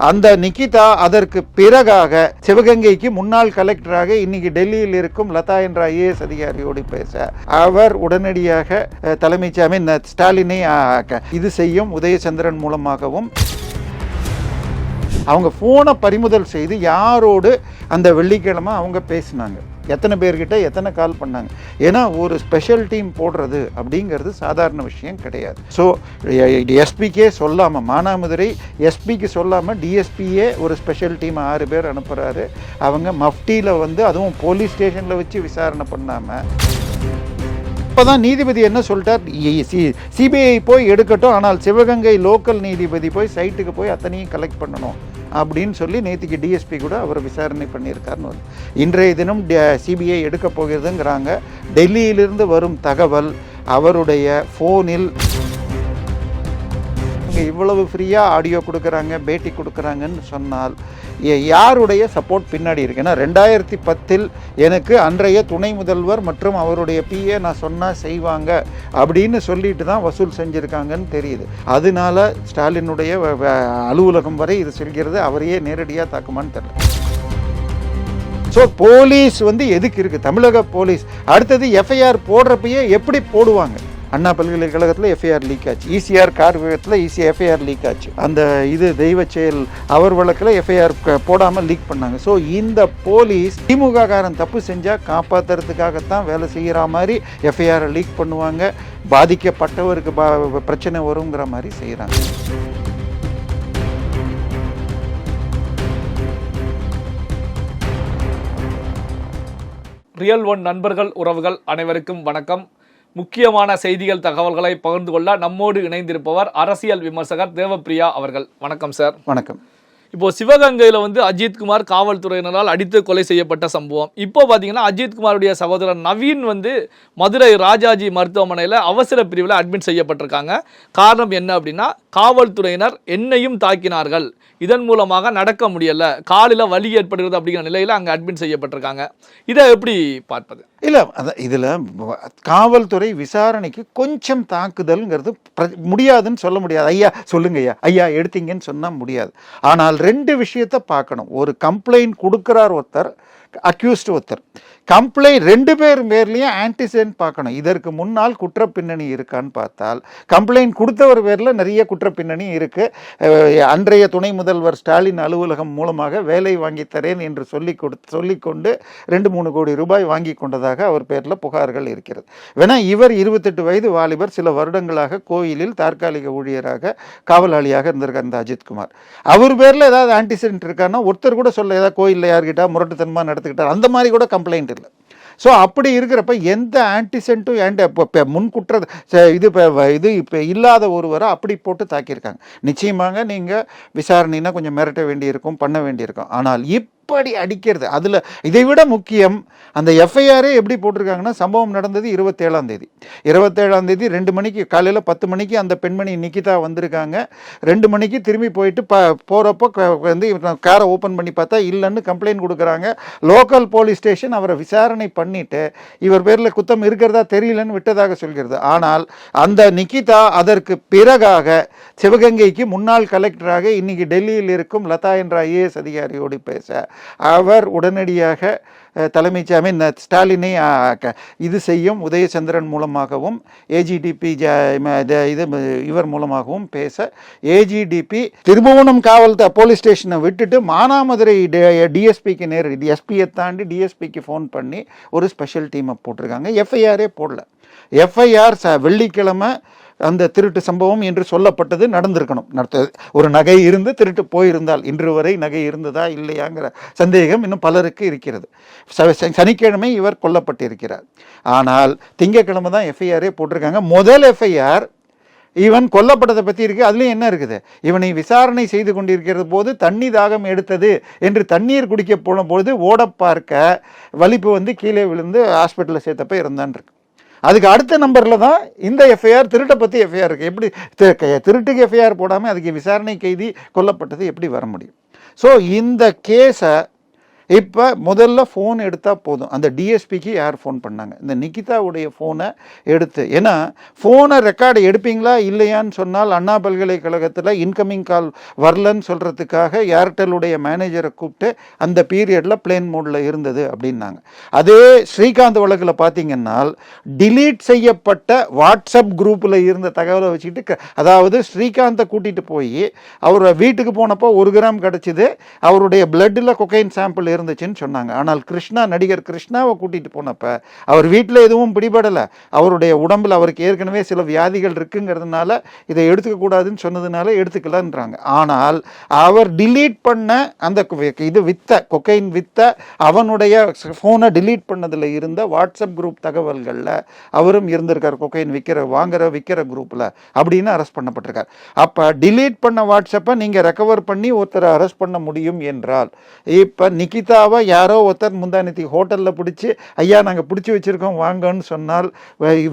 அந்த நிகிதா அதற்கு பிறகாக சிவகங்கைக்கு முன்னாள் கலெக்டராக இன்னைக்கு டெல்லியில் இருக்கும் லதா என்ற ஐஏஎஸ் அதிகாரியோடு பேச அவர் உடனடியாக தலைமைச் ஸ்டாலினை இது செய்யும் உதயச்சந்திரன் மூலமாகவும் அவங்க ஃபோனை பறிமுதல் செய்து யாரோடு அந்த வெள்ளிக்கிழமை அவங்க பேசினாங்க, எத்தனை பேர்கிட்ட எத்தனை கால் பண்ணாங்க. ஏன்னா ஒரு ஸ்பெஷல் டீம் போடுறது அப்படிங்கிறது சாதாரண விஷயம் கிடையாது. ஸோ எஸ்பிக்கே சொல்லாமல், மானாமதுரை எஸ்பிக்கு சொல்லாமல் டிஎஸ்பியே ஒரு ஸ்பெஷல் டீம் 6 பேர் அனுப்புகிறாரு. அவங்க மஃப்டியில் அதுவும் போலீஸ் ஸ்டேஷனில் வச்சு விசாரணை பண்ணாமல் இப்போதான் நீதிபதி என்ன சொல்லிட்டார், சிபிஐ போய் எடுக்கட்டும், ஆனால் சிவகங்கை லோக்கல் நீதிபதி போய் சைட்டுக்கு போய் அத்தனையும் கலெக்ட் பண்ணணும் அப்படின்னு சொல்லி நேற்றுக்கு டிஎஸ்பி கூட அவர் விசாரணை பண்ணியிருக்காருன்னு. இன்றைய தினம் சிபிஐ எடுக்க போகிறதுங்கிறாங்க. டெல்லியிலிருந்து வரும் தகவல் அவருடைய ஃபோனில் இவ்வளவு ஃப்ரீயாக ஆடியோ கொடுக்குறாங்க, பேட்டி கொடுக்குறாங்கன்னு சொன்னால் யாருடைய சப்போர்ட் பின்னாடி இருக்குன்னா, 2010 எனக்கு அன்றைய துணை முதல்வர் மற்றும் அவருடைய பிஏ நான் சொன்னால் செய்வாங்க அப்படின்னு சொல்லிட்டு தான் வசூல் செஞ்சுருக்காங்கன்னு தெரியுது. அதனால ஸ்டாலினுடைய அலுவலகம் வரை இது செல்கிறது. அவரையே நேரடியாக தாக்குமான்னு தெரியல. ஸோ போலீஸ் எதுக்கு இருக்குது, தமிழக போலீஸ் அடுத்தது எஃப்ஐஆர் போடுறப்பயே எப்படி போடுவாங்க. அண்ணா பல்கலைக்கழகத்தில் எஃப்ஐஆர் லீக் ஆச்சு, இசிஆர் கார் விபத்தில் எஃப்ஐஆர் லீக் ஆச்சு, அந்த தெய்வ செயல் அவர் வழக்கில் எஃப்ஐஆர் போடாமல் லீக் பண்ணாங்க. ஸோ இந்த போலீஸ் திமுக காரன் தப்பு செஞ்சால் காப்பாற்றுறதுக்காகத்தான் வேலை செய்கிற மாதிரி எஃப்ஐஆரை லீக் பண்ணுவாங்க, பாதிக்கப்பட்டவருக்கு பிரச்சனை வருங்கிற மாதிரி செய்கிறாங்க. ரியல் ஒன் நண்பர்கள் உறவுகள் அனைவருக்கும் வணக்கம். முக்கியமான செய்திகள் தகவல்களை பகிர்ந்து கொள்ள நம்மோடு இணைந்திருப்பவர் அரசியல் விமர்சகர் தேவப்பிரியா அவர்கள். வணக்கம் சார். வணக்கம். இப்போ சிவகங்கையில் அஜித்குமார் காவல்துறையினரால் அடித்து கொலை செய்யப்பட்ட சம்பவம். இப்போ பார்த்தீங்கன்னா அஜித்குமாருடைய சகோதரர் நவீன் மதுரை ராஜாஜி மருத்துவமனையில் அவசர பிரிவில் அட்மிட் செய்யப்பட்டிருக்காங்க. காரணம் என்ன அப்படின்னா, காவல்துறையினர் என்னையும் தாக்கினார்கள், இதன் மூலமாக நடக்க முடியல, காலில் வலி ஏற்படுகிறது அப்படிங்கிற நிலையில் அங்கே அட்மிட் செய்யப்பட்டிருக்காங்க. இதை எப்படி பார்ப்பது? இல்லை, இதில் காவல்துறை விசாரணைக்கு கொஞ்சம் தாக்குதல்ங்கிறது முடியாதுன்னு சொல்ல முடியாது. ஐயா சொல்லுங்க ஐயா எடுத்தீங்கன்னு சொன்னால் முடியாது. ஆனால் 2 விஷயத்தை பார்க்கணும். ஒரு கம்ப்ளைண்ட் கொடுக்குறார் ஒருத்தர், அக்யூஸ்ட் ஒருத்தர். கம்ப்ளைண்ட் 2 பேர்லேயும் ஆன்டிசென்ட் பார்க்கணும். இதற்கு முன்னால் குற்ற பின்னணி இருக்கான்னு பார்த்தால் கம்ப்ளைண்ட் கொடுத்தவர் பேரில் நிறைய குற்ற பின்னணி இருக்குது. அன்றைய துணை முதல்வர் ஸ்டாலின் அலுவலகம் மூலமாக வேலை வாங்கித்தரேன் என்று சொல்லிக்கொண்டு 2-3 கோடி ரூபாய் வாங்கி கொண்டதாக அவர் பேரில் புகார்கள் இருக்கிறது. வேணா இவர் 28 வயது வாலிபர், சில வருடங்களாக கோயிலில் தற்காலிக ஊழியராக காவலாளியாக இருந்திருக்கார் இந்த அஜித்குமார். அவர் பேரில் ஏதாவது ஆன்டிசென்ட் இருக்கான்னா ஒருத்தர் கூட சொல்ல, ஏதாவது கோயிலில் யார்கிட்ட முரட்டுத்தனமாக நடத்துக்கிட்டார் அந்த மாதிரி கூட கம்ப்ளைண்ட் இல்லை. ஸோ அப்படி இருக்கிறப்ப எந்த ஆன்டிசென்ட்டும் முன்குற்ற இது இப்போ இல்லாத ஒருவரை அப்படி போட்டு தாக்கியிருக்காங்க. நிச்சயமாக நீங்கள் விசாரணைனா கொஞ்சம் மிரட்ட வேண்டியிருக்கும், பண்ண வேண்டியிருக்கும். ஆனால் இப்படி அடிக்கிறது, அதில் இதை விட முக்கியம் அந்த எஃப்ஐஆரே எப்படி போட்டிருக்காங்கன்னா, சம்பவம் நடந்தது 27ஆம் தேதி 2 மணிக்கு காலையில் 10 மணிக்கு அந்த பெண்மணி நிகிதா வந்திருக்காங்க. 2 மணிக்கு திரும்பி போயிட்டு போகிறப்போ காரை ஓப்பன் பண்ணி பார்த்தா இல்லைன்னு கம்ப்ளைண்ட் கொடுக்குறாங்க. லோக்கல் போலீஸ் ஸ்டேஷன் அவரை விசாரணை பண்ணிட்டு இவர் பேரில் குத்தம் இருக்கிறதா தெரியலன்னு விட்டதாக சொல்கிறது. ஆனால் அந்த நிகிதா அதற்கு பிறகாக சிவகங்கைக்கு முன்னாள் கலெக்டராக இன்னைக்கு டெல்லியில் இருக்கும் லதா என்ற ஐஏஎஸ் அதிகாரியோடு பேச அவர் உடனடியாக தலைமைச் ஸ்டாலினை இது செய்யும் உதயச்சந்திரன் மூலமாகவும் ஏஜிடிபி இவர் மூலமாகவும் பேச, ஏஜிடிபி திருபுவனம் காவல் போலீஸ் ஸ்டேஷனை விட்டுட்டு மானாமதுரை டிஎஸ்பிக்கு எஸ்பியை தாண்டி டிஎஸ்பிக்கு ஃபோன் பண்ணி ஒரு ஸ்பெஷல் டீமை போட்டிருக்காங்க. எஃப்ஐஆரே போடல. எஃப்ஐஆர் வெள்ளிக்கிழமை அந்த திருட்டு சம்பவம் என்று சொல்லப்பட்டது நடந்திருக்கணும். ஒரு நகை இருந்து திருட்டு போயிருந்தால், இன்று வரை நகை இருந்ததா இல்லையாங்கிற சந்தேகம் இன்னும் பலருக்கு இருக்கிறது. சனிக்கிழமை இவர் கொல்லப்பட்டிருக்கிறார். ஆனால் திங்கக்கிழமை தான் எஃப்ஐஆரே போட்டிருக்காங்க. முதல் எஃப்ஐஆர் இவன் கொல்லப்பட்டதை பற்றி இருக்குது. அதுலேயும் என்ன இருக்குது, இவனை விசாரணை செய்து கொண்டிருக்கிறது போது தண்ணி தாகம் எடுத்தது என்று தண்ணீர் குடிக்க போன பொழுது ஓட பார்க்க வலிப்பு கீழே விழுந்து ஹாஸ்பிட்டலில் சேர்த்தப்ப இருந்தான் இருக்கு. அதுக்கு அடுத்த நம்பரில் தான் இந்த எஃப்ஐஆர், திருட்டை பற்றி எஃப்ஐஆர் இருக்குது. எப்படி திருட்டுக்கு எஃப்ஐஆர் போடாமல் அதுக்கு விசாரணை கைதி கொல்லப்பட்டது எப்படி வர முடியும்? ஸோ இந்த கேஸை இப்போ முதல்ல ஃபோன் எடுத்தால் போதும். அந்த டிஎஸ்பிக்கு யார் ஃபோன் பண்ணாங்க? இந்த நிகிதாவுடைய ஃபோனை எடுத்து, ஏன்னா ஃபோனை ரெக்கார்டு எடுப்பீங்களா இல்லையான்னு சொன்னால் அண்ணா பல்கலைக்கழகத்தில் இன்கமிங் கால் வரலன்னு சொல்கிறதுக்காக ஏர்டெல்லுடைய மேனேஜரை கூப்பிட்டு அந்த பீரியடில் பிளேன் மோடில் இருந்தது அப்படின்னாங்க. அதே ஸ்ரீகாந்த் வழக்கில் பார்த்தீங்கன்னா டிலீட் செய்யப்பட்ட வாட்ஸ்அப் குரூப்பில் இருந்த தகவலை வச்சுக்கிட்டு, அதாவது ஸ்ரீகாந்தை கூட்டிகிட்டு போய் அவர் வீட்டுக்கு போனப்போ 1 கிராம் கிடச்சிது, அவருடைய பிளட்டில் கொக்கைன் சாம்பிள் இருந்துச்சுன்னு சொன்னாங்க. ஆனால் கிருஷ்ணா, நடிகர் கிருஷ்ணாவை கூட்டிகிட்டு போனப்போ அவர் வீட்டில் எதுவும் பிடிபடலை, அவருடைய உடம்பில் அவருக்கு ஏற்கனவே சில வியாதிகள் இருக்குங்கிறதுனால இதை எடுத்துக்கக்கூடாதுன்னு சொன்னதுனால எடுத்துக்கலான்றாங்க. ஆனால் அவர் டிலீட் பண்ண அந்த இது கொக்கைன் வித்த அவனுடைய ஃபோனை டிலீட் பண்ணதில் இருந்த வாட்ஸ்அப் குரூப் தகவல்களில் அவரும் இருந்திருக்கார், கொக்கைன் விற்கிற குரூப்பில் அப்படின்னு அரெஸ்ட் பண்ணப்பட்டிருக்கார். அப்போ டிலீட் பண்ண வாட்ஸ்அப்பை நீங்கள் ரெக்கவர் பண்ணி ஒருத்தரை அரெஸ்ட் பண்ண முடியும் என்றால், இப்போ நிகிதாவை யாரோ ஒருத்தர் முந்தானத்தி ஹோட்டலில் பிடிச்சி, ஐயா நாங்கள் பிடிச்சி வச்சுருக்கோம் வாங்கன்னு சொன்னால்,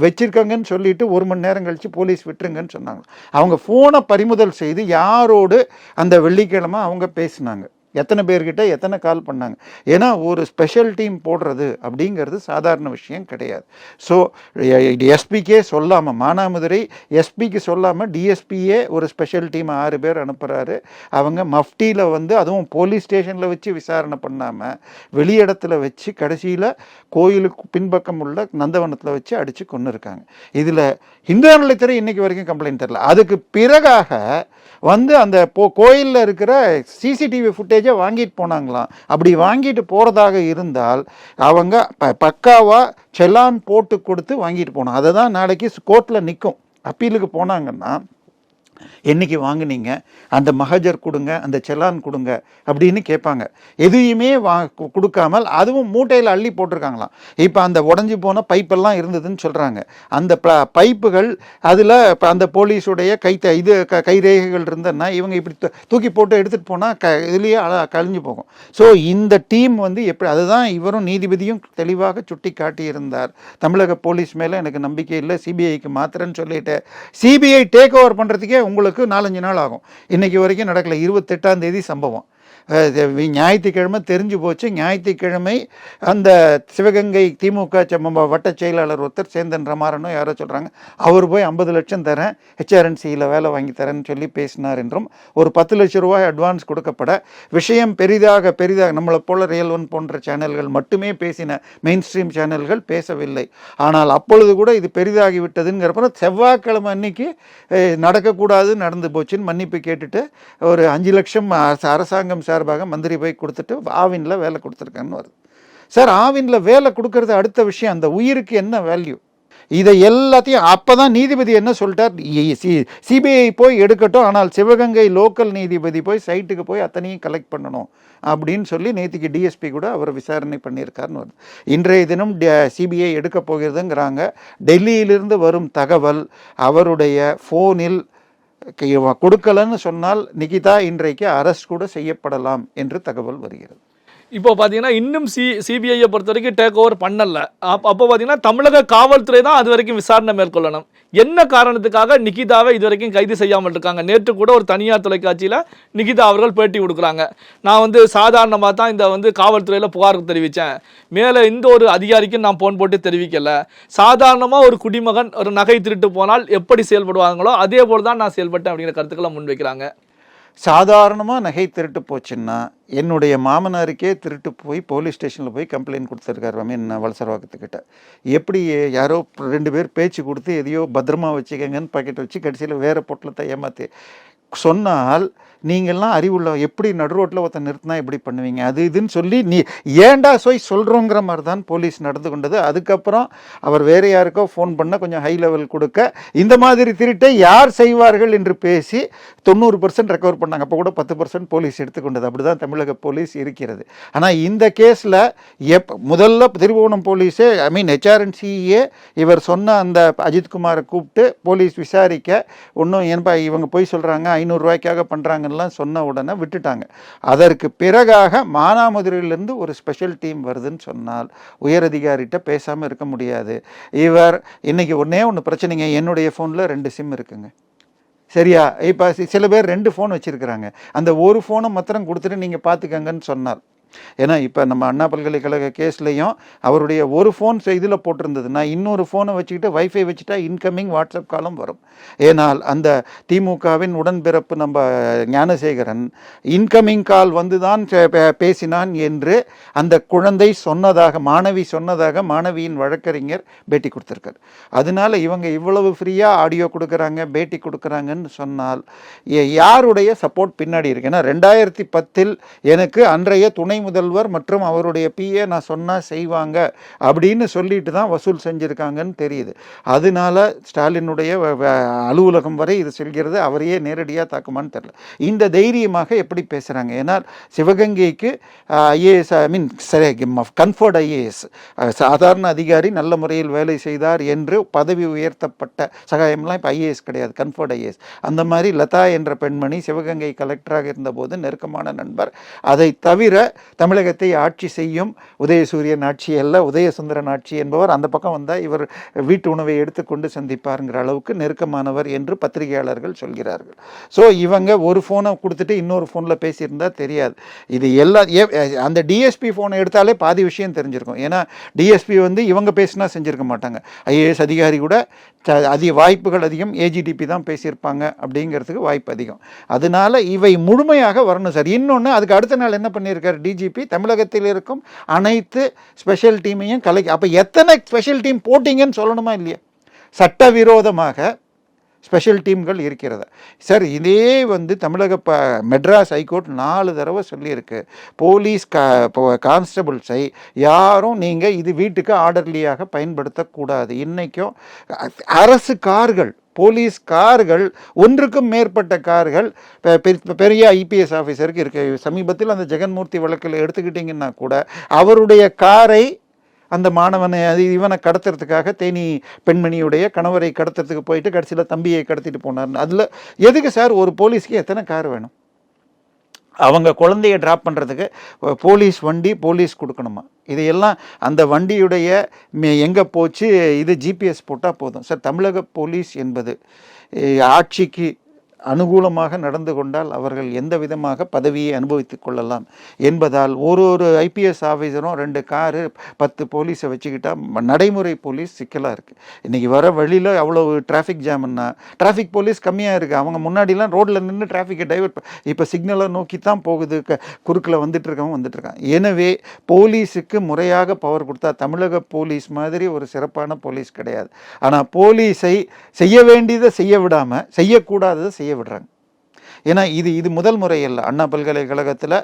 வச்சிருக்காங்கன்னு சொல்லிட்டு 1 மணி நேரம் கழித்து போலீஸ் விட்டுருங்கன்னு சொன்னாங்க. அவங்க ஃபோனை பறிமுதல் செய்து யாரோடு அந்த வெள்ளிக்கிழமை அவங்க பேசினாங்க, எத்தனை பேர்கிட்ட எத்தனை கால் பண்ணாங்க. ஏன்னா ஒரு ஸ்பெஷல் டீம் போடுறது அப்படிங்கிறது சாதாரண விஷயம் கிடையாது. ஸோ எஸ்பிக்கே சொல்லாமல், மானாமதுரை எஸ்பிக்கு சொல்லாமல் டிஎஸ்பியே ஒரு ஸ்பெஷல் டீம் 6 பேர் அனுப்புகிறாரு. அவங்க மஃப்டியில் வந்து, அதுவும் போலீஸ் ஸ்டேஷனில் வச்சு விசாரணை பண்ணாமல் வெளியிடத்தில் வச்சு கடைசியில் கோயிலுக்கு பின்பக்கம் உள்ள நந்தவனத்தில் வச்சு அடித்து கொண்டு இருக்காங்க. இதில் இந்து அறநிலையத்துறை இன்னைக்கு வரைக்கும் கம்ப்ளைண்ட் தரல. அதுக்கு பிறகாக வந்து அந்த கோயிலில் இருக்கிற சிசிடிவி ஃபுட்டேஜை வாங்கிட்டு போனாங்களாம். அப்படி வாங்கிட்டு போகிறதாக இருந்தால் அவங்க பக்காவாக செலான் போட்டு கொடுத்து வாங்கிட்டு போனோம். அதை தான் நாளைக்கு கோர்ட்டில் நிற்கும். அப்பீலுக்கு போனாங்கன்னா, என்னைக்கு வாங்கினீங்க, அந்த மகஜர் கொடுங்க, அந்த செலான் கொடுங்க அப்படின்னு கேட்பாங்க. எதையுமே கொடுக்காமல் அதுவும் மூட்டையில் அள்ளி போட்டிருக்காங்களாம். இப்போ அந்த உடஞ்சி போன பைப்பெல்லாம் இருந்ததுன்னு சொல்கிறாங்க. அந்த பைப்புகள் அதில் இப்போ அந்த போலீஸுடைய கைரேகைகள் இருந்ததுன்னா இவங்க இப்படி தூக்கி போட்டு எடுத்துகிட்டு போனால் இதுலேயே கழிஞ்சு போகும். ஸோ இந்த டீம் வந்து எப்படி, அதுதான் இவரும் நீதிபதியும் தெளிவாக சுட்டி காட்டியிருந்தார். தமிழக போலீஸ் மேலே எனக்கு நம்பிக்கை இல்லை, சிபிஐக்கு மாத்திரன்னு சொல்லிட்டு, சிபிஐ டேக் ஓவர் பண்ணுறதுக்கே உங்களுக்கு 4-5 நாள் ஆகும். இன்னைக்கு வரைக்கும் நடக்கல. 28ஆம் தேதி சம்பவம். ஞாயிற்றுக்கிழமை தெரிஞ்சு போச்சு. ஞாயிற்றுக்கிழமை அந்த சிவகங்கை திமுக வட்ட செயலாளர் ஒருத்தர் சேந்தன் ரமாரனும் யாரோ சொல்கிறாங்க, அவர் போய் 50 லட்சம் தரேன், ஹெச்ஆர்என்சியில் வேலை வாங்கி தரேன்னு சொல்லி பேசினார் என்றும், ஒரு 10 லட்சம் ரூபாய் அட்வான்ஸ் கொடுக்கப்பட விஷயம் பெரிதாக நம்மளை போல ரியல் ஒன் போன்ற சேனல்கள் மட்டுமே பேசின, மெயின் ஸ்ட்ரீம் சேனல்கள் பேசவில்லை. ஆனால் அப்பொழுது கூட இது பெரிதாகி விட்டதுங்கிறப்ப செவ்வாய்க்கிழமை அன்னைக்கு நடக்கக்கூடாது, நடந்து போச்சுன்னு மன்னிப்பு கேட்டுட்டு ஒரு 5 லட்சம் அரசாங்கம் சார்பாக மந்திரி போய் கொடுத்துட்டு ஆவினில் வேலை கொடுத்துருக்கான்னு வருது. சார், ஆவினில் வேலை கொடுக்கறது அடுத்த விஷயம், அந்த உயிருக்கு என்ன வேல்யூ, இதை எல்லாத்தையும் அப்போ தான் நீதிபதி என்ன சொல்லிட்டார், சிபிஐ போய் எடுக்கட்டும், ஆனால் சிவகங்கை லோக்கல் நீதிபதி போய் சைட்டுக்கு போய் அத்தனையும் கலெக்ட் பண்ணணும் அப்படின்னு சொல்லி நேற்றுக்கு டிஎஸ்பி கூட அவர் விசாரணை பண்ணியிருக்காருன்னு வருது. இன்றைய தினம் சிபிஐ எடுக்க போகிறதுங்கிறாங்க. டெல்லியிலிருந்து வரும் தகவல், அவருடைய ஃபோனில் கொடுக்கலன்னு சொன்னால் நிகிதா இன்றைக்கு அரெஸ்ட் கூட செய்யப்படலாம் என்று தகவல் வருகிறது. இப்போ பார்த்தீங்கன்னா இன்னும் சிபிஐயை பொறுத்த வரைக்கும் டேக் ஓவர் பண்ணல. அப்போ பார்த்தீங்கன்னா தமிழக காவல்துறை தான் அது வரைக்கும் விசாரணை மேற்கொள்ளணும். என்ன காரணத்துக்காக நிகிதாவை இது வரைக்கும் கைது செய்யாமல் இருக்காங்க? நேற்று கூட ஒரு தனியார் தொலைக்காட்சியில் நிகிதா அவர்கள் பேட்டி கொடுக்குறாங்க. நான் வந்து சாதாரணமாக தான் இந்த காவல்துறையில் புகார் தெரிவித்தேன், மேலே இந்த ஒரு அதிகாரிக்கும் நான் போன் போட்டு தெரிவிக்கலை. சாதாரணமாக ஒரு குடிமகன் ஒரு நகை திருட்டு போனால் எப்படி செயல்படுவாங்களோ அதே போல் தான் நான் செயல்பட்டேன் அப்படிங்கிற கருத்துக்களை முன்வைக்கிறாங்க. சாதாரணமாக நகை திருட்டு போச்சுன்னா, என்னுடைய மாமனாருக்கே திருட்டு போய் போலீஸ் ஸ்டேஷனில் போய் கம்ப்ளைண்ட் கொடுத்துருக்காரு வலசரவாக்கத்துக்கிட்ட. எப்படி யாரோ 2 பேர் பேச்சு கொடுத்து எதையோ பத்திரமா வச்சுக்கங்கன்னு பாக்கெட் வச்சு கடைசியில் வேறு பொட்டலத்தை ஏமாற்றி சொன்னால், நீங்கள்லாம் அறிவுள்ள, எப்படி நடு ரோட்டில் ஒருத்தன் நிறுத்தினா எப்படி பண்ணுவீங்க, அது இதுன்னு சொல்லி நீ ஏண்டா சொல்கிறோங்கிற மாதிரி தான் போலீஸ் நடந்து கொண்டது. அதுக்கப்புறம் அவர் வேறு யாருக்கோ ஃபோன் பண்ண கொஞ்சம் ஹை லெவல் கொடுக்க, இந்த மாதிரி திருட்டை யார் செய்வார்கள் என்று பேசி 90% ரெக்கவர் பண்ணாங்க. அப்போ கூட 10% போலீஸ் எடுத்துக்கொண்டது. அப்படி தான் தமிழக போலீஸ் இருக்கிறது. ஆனால் இந்த கேஸில் முதல்ல திருவோணம் போலீஸே, ஹெச்ஆர்என்சிஏ இவர் சொன்ன அந்த அஜித்குமாரை கூப்பிட்டு போலீஸ் விசாரிக்க, ஒன்றும் ஏன்பா இவங்க போய் சொல்கிறாங்க 500 ரூபாய்க்காக பண்ணுறாங்கலாம் சொன்ன உடனே விட்டுட்டாங்க. அதற்கு பிறகாக மானாமதுரையிலிருந்து ஒரு ஸ்பெஷல் டீம் வருதுன்னு சொன்னால் உயரதிகாரிகிட்ட பேசாமல் இருக்க முடியாது. இவர் இன்னைக்கு ஒன்று பிரச்சனைங்க, என்னுடைய ஃபோனில் 2 சிம் இருக்குங்க, சரியா? இப்போ சில பேர் 2 ஃபோன் வச்சுருக்கிறாங்க. அந்த ஒரு ஃபோனை மாத்திரம் கொடுத்துட்டு நீங்கள் பார்த்துக்கங்கன்னு சொன்னார், ஏன்னா இப்போ நம்ம அண்ணா பல்கலைக்கழக கேஸ்லையும் அவருடைய ஒரு ஃபோன் இதில் போட்டிருந்தது, நான் இன்னொரு ஃபோனை வச்சுக்கிட்டு வைஃபை வச்சுட்டா இன்கமிங் வாட்ஸ்அப் காலும் வரும். ஏனால் அந்த திமுகவின் உடன்பிறப்பு நம்ம ஞானசேகரன் இன்கமிங் கால் வந்து தான் பேசினான் என்று அந்த குழந்தை சொன்னதாக, மாணவி சொன்னதாக மாணவியின் வழக்கறிஞர் பேட்டி கொடுத்துருக்காரு. அதனால இவங்க இவ்வளவு ஃப்ரீயாக ஆடியோ கொடுக்குறாங்க, பேட்டி கொடுக்குறாங்கன்னு சொன்னால் யாருடைய சப்போர்ட் பின்னாடி இருக்கு? ஏன்னா 2010 எனக்கு அன்றைய துணை முதல்வர் மற்றும் அவருடைய பிஏ நான் சொன்னால் செய்வாங்க அப்படின்னு சொல்லிட்டு தான் வசூல் செஞ்சுருக்காங்கன்னு தெரியுது. அதனால ஸ்டாலினுடைய அலுவலகம் வரை இது செல்கிறது. அவரையே நேரடியாக தாக்குமான்னு தெரியல. இந்த தைரியமாக எப்படி பேசுகிறாங்க? ஏன்னா சிவகங்கைக்கு ஐஏஎஸ், கன்ஃபர்ட் ஐஏஎஸ், சாதாரண அதிகாரி நல்ல முறையில் வேலை செய்தார் என்று பதவி உயர்த்தப்பட்ட சகாயம்லாம் இப்போ ஐஏஎஸ் கிடையாது, கன்ஃபர்ட் ஐஏஎஸ். அந்த மாதிரி லதா என்ற பெண்மணி சிவகங்கை கலெக்டராக இருந்தபோது நெருக்கமான நண்பர். அதை தவிர தமிழகத்தை ஆட்சி செய்யும் உதயசூரியன் ஆட்சி அல்ல, உதயசுந்தரன் ஆட்சி என்பவர் அந்த பக்கம் வந்தால் இவர் வீட்டு உணவை எடுத்துக்கொண்டு சந்திப்பாருங்கிற அளவுக்கு நெருக்கமானவர் என்று பத்திரிகையாளர்கள் சொல்கிறார்கள். ஸோ இவங்க ஒரு ஃபோனை கொடுத்துட்டு இன்னொரு ஃபோனில் பேசியிருந்தால் தெரியாது. இது அந்த டிஎஸ்பி ஃபோனை எடுத்தாலே பாதி விஷயம் தெரிஞ்சிருக்கும். ஏன்னா டிஎஸ்பி வந்து இவங்க பேசினா செஞ்சுருக்க மாட்டாங்க. ஐஏஎஸ் அதிகாரி கூட அதிக வாய்ப்புகள் அதிகம், ஏஜிடிபி தான் பேசியிருப்பாங்க அப்படிங்கிறதுக்கு வாய்ப்பு அதிகம். அதனால இவை முழுமையாக வரணும் சார். இன்னொன்று, அதுக்கு அடுத்த நாள் என்ன பண்ணியிருக்காரு டிஜிபி, தமிழகத்தில் இருக்கும் அனைத்து ஸ்பெஷல் டீமையும் அப்போ எத்தனை ஸ்பெஷல் டீம் போட்டிங்கன்னு சொல்லணுமா இல்லையா? சட்டவிரோதமாக ஸ்பெஷல் டீம்கள் இருக்கிறது சார். இதே வந்து தமிழக மெட்ராஸ் ஹைகோர்ட் 4 தடவை சொல்லியிருக்கு, போலீஸ் கான்ஸ்டபிள்ஸை யாரும் நீங்கள் இது வீட்டுக்கு ஆர்டர்லியாக பயன்படுத்தக்கூடாது. இன்றைக்கும் அரசு கார்கள், போலீஸ் கார்கள், ஒன்றுக்கும் மேற்பட்ட கார்கள் பெரிய ஐபிஎஸ் ஆஃபீஸருக்கு இருக்கு. சமீபத்தில் அந்த ஜெகன்மூர்த்தி வழக்கில் எடுத்துக்கிட்டிங்கன்னா கூட அவருடைய காரை அந்த மாணவனை இவனை கடத்துறதுக்காக, தேனி பெண்மணியுடைய கணவரை கடத்துறதுக்கு போயிட்டு கடைசியில் தம்பியை கடத்திட்டு போனார். அதில் எதுக்கு சார் ஒரு போலீஸ்க்கு எத்தனை கார் வேணும்? அவங்க குழந்தைய ட்ராப் பண்ணுறதுக்கு போலீஸ் வண்டி போலீஸ் கொடுக்கணுமா? இதையெல்லாம் அந்த வண்டியுடைய எங்கே போச்சு, இது ஜிபிஎஸ் போட்டால் போதும் சார். தமிழக போலீஸ் என்பது ஆட்சிக்கு அனுகூலமாக நடந்து கொண்டால் அவர்கள் எந்த விதமாக பதவியை அனுபவித்துக் கொள்ளலாம் என்பதால் ஒரு ஐபிஎஸ் ஆஃபீஸரும் 2 காரு 10 போலீஸை வச்சுக்கிட்டால் நடைமுறை போலீஸ் சிக்கலாக இருக்குது. இன்றைக்கி வர வழியில் அவ்வளோ டிராஃபிக் ஜாம்னா டிராஃபிக் போலீஸ் கம்மியாக இருக்குது. அவங்க முன்னாடிலாம் ரோட்டில் நின்று டிராஃபிக்கை டைவர்ட், இப்போ சிக்னலை நோக்கி தான் போகுது, குறுக்கில் வந்துட்டுருக்கான். எனவே போலீஸுக்கு முறையாக பவர் கொடுத்தா, தமிழக போலீஸ் மாதிரி ஒரு சிறப்பான போலீஸ் கிடையாது. ஆனால் போலீஸை செய்ய வேண்டியதை செய்ய விடாமல் செய்யக்கூடாததை செய்ய விடுறாங்க. ஏன்னா இது முதல் முறை இல்லை. அண்ணா பல்கலைக்கழகத்தில்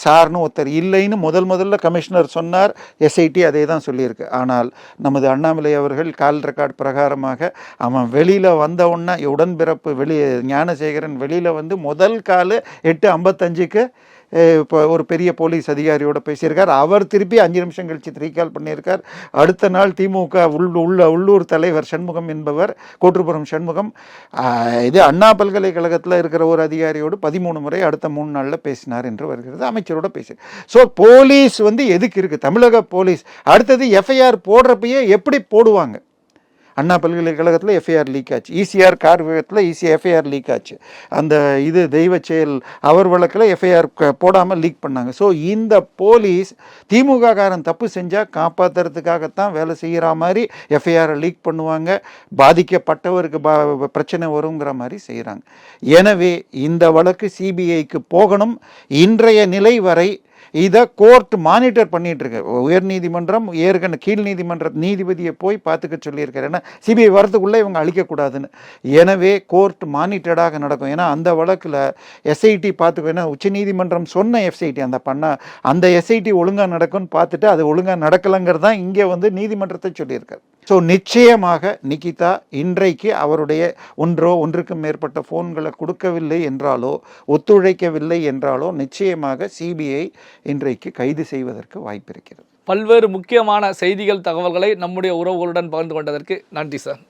சார்னு ஒருத்தர் இல்லைன்னு முதல்ல கமிஷனர் சொன்னார், எஸ்ஐடி அதே தான் சொல்லியிருக்கு. ஆனால் நமது அண்ணாமலை அவர்கள் கால் ரெக்கார்ட் பிரகாரமாக அவன் வெளியில் வந்த உடனே உடன்பிறப்பு ஞானசேகரன் வெளியில் வந்து முதல் கால் 8:55க்கு இப்போ ஒரு பெரிய போலீஸ் அதிகாரியோட பேசியிருக்கார். அவர் திருப்பி 5 நிமிஷம் கழித்து ரீகால் பண்ணியிருக்கார். அடுத்த நாள் திமுக உள்ளூர் தலைவர் சண்முகம் என்பவர், கோட்டுப்புறம் சண்முகம், இது அண்ணா பல்கலைக்கழகத்தில் இருக்கிற ஒரு அதிகாரியோடு 13 முறை அடுத்த 3 நாளில் பேசினார் என்று வருகிறது. அமைச்சரோட பேசி. ஸோ போலீஸ் வந்து எதுக்கு இருக்குது? தமிழக போலீஸ் அடுத்தது எஃப்ஐஆர் போடுறப்பயே எப்படி போடுவாங்க? அண்ணா பல்கலைக்கழகத்தில் எஃப்ஐஆர் லீக் ஆச்சு, ஈசிஆர் கார் விபத்தில் எஃப்ஐஆர் லீக் ஆச்சு, அந்த தெய்வ செயல் அவர் வழக்கில் எஃப்ஐஆர் போடாமல் லீக் பண்ணாங்க. ஸோ இந்த போலீஸ் திமுக காரன் தப்பு செஞ்சால் காப்பாற்றுறதுக்காகத்தான் வேலை செய்கிற மாதிரி எஃப்ஐஆரை லீக் பண்ணுவாங்க, பாதிக்கப்பட்டவருக்கு பிரச்சனை வருங்கிற மாதிரி செய்கிறாங்க. எனவே இந்த வழக்கு சிபிஐக்கு போகணும். இன்றைய நிலை வரை இதை கோர்ட் மானிட்டர் பண்ணிட்டு இருக்கு. உயர்நீதிமன்றம் கீழ் நீதிமன்ற நீதிபதியை போய் பார்த்துக்க சொல்லியிருக்காரு. ஏன்னா சிபிஐ வரத்துக்குள்ளே இவங்க அழிக்கக்கூடாதுன்னு. எனவே கோர்ட் மானிட்டடாக நடக்கும். ஏன்னா அந்த வழக்கில் எஸ்ஐடி பார்த்துக்கோ, ஏன்னா உச்சநீதிமன்றம் சொன்ன எஸ்ஐடி அந்த எஸ்ஐடி ஒழுங்காக நடக்கும்னு பார்த்துட்டு அது ஒழுங்காக நடக்கலைங்கிறது தான் இங்கே வந்து நீதிமன்றத்தை சொல்லியிருக்காரு. ஸோ நிச்சயமாக நிகிதா இன்றைக்கு அவருடைய ஒன்றுக்கும் மேற்பட்ட ஃபோன்களை கொடுக்கவில்லை என்றாலோ ஒத்துழைக்கவில்லை என்றாலோ நிச்சயமாக சிபிஐ இன்றைக்கு கைது செய்வதற்கு வாய்ப்பு இருக்கிறது. பல்வேறு முக்கியமான செய்திகள், தகவல்களை நம்முடைய உறவுகளுடன் பகிர்ந்து கொண்டதற்கு நன்றி சார்.